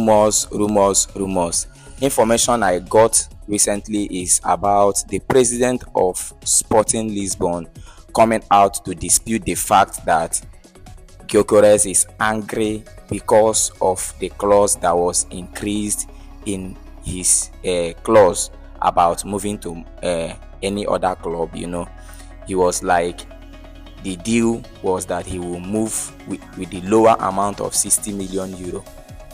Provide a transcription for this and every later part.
Rumors. Information I got recently is about the president of Sporting Lisbon coming out to dispute the fact that Gyokores is angry because of the clause that was increased in his clause about moving to any other club. He was like, the deal was that he will move with the lower amount of 60 million euro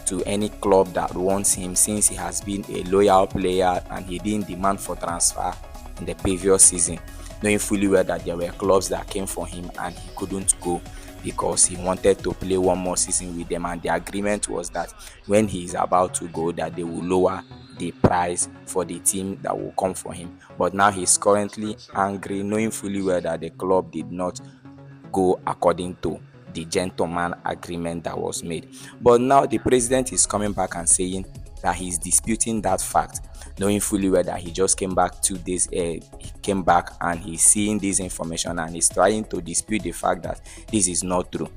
to any club that wants him, since he has been a loyal player and he didn't demand for transfer in the previous season, knowing fully well that there were clubs that came for him and he couldn't go because he wanted to play one more season with them, and the agreement was that when he is about to go, that they will lower the price for the team that will come for him. But now he's currently angry, knowing fully well that the club did not go according to the gentleman agreement that was made. But now the president is coming back and saying that he's disputing that fact, knowing fully well that he just came back 2 days. He came back and he's seeing this information and he's trying to dispute the fact that this is not true.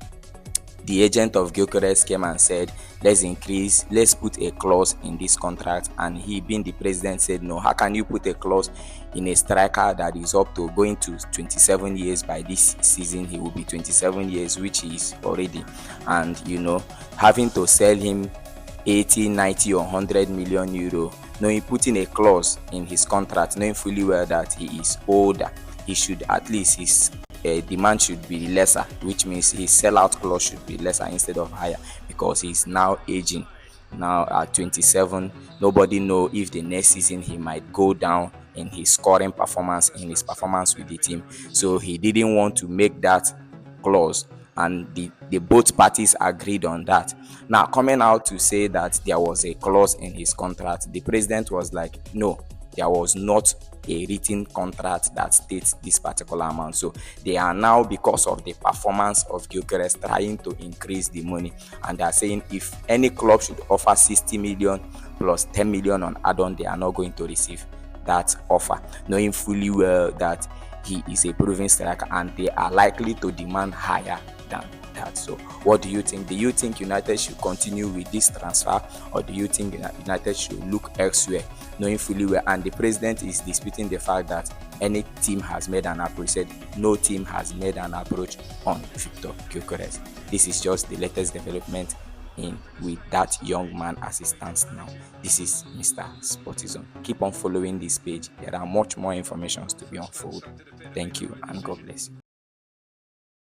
The agent of Gyokores came and said, let's put a clause in this contract, and he, being the president, said, no, how can you put a clause in a striker that is up to going to 27 years by this season? He will be 27 years, which he is already, and having to sell him 80, 90 or 100 million euro, knowing putting a clause in his contract, knowing fully well that he is older, he should at least his demand should be lesser, which means his sellout clause should be lesser instead of higher, because he's now aging. Now at 27, nobody know if the next season he might go down in his scoring performance, in his performance with the team. So he didn't want to make that clause, and the both parties agreed on that. Now coming out to say that there was a clause in his contract, the president was like, no, there was not a written contract that states this particular amount. So they are now, because of the performance of Gyokores, trying to increase the money, and they are saying if any club should offer 60 million plus 10 million on add-on, they are not going to receive that offer, knowing fully well that he is a proven striker and they are likely to demand higher than that. So what do you think? Do you think United should continue with this transfer, or do you think United should look elsewhere, knowing fully well? And the president is disputing the fact that any team has made an approach. He said no team has made an approach on Victor Gyokores. This is just the latest development with that young man as he stands now. This is Mr. Sportism. Keep on following this page. There are much more informations to be unfolded. Thank you and God bless you.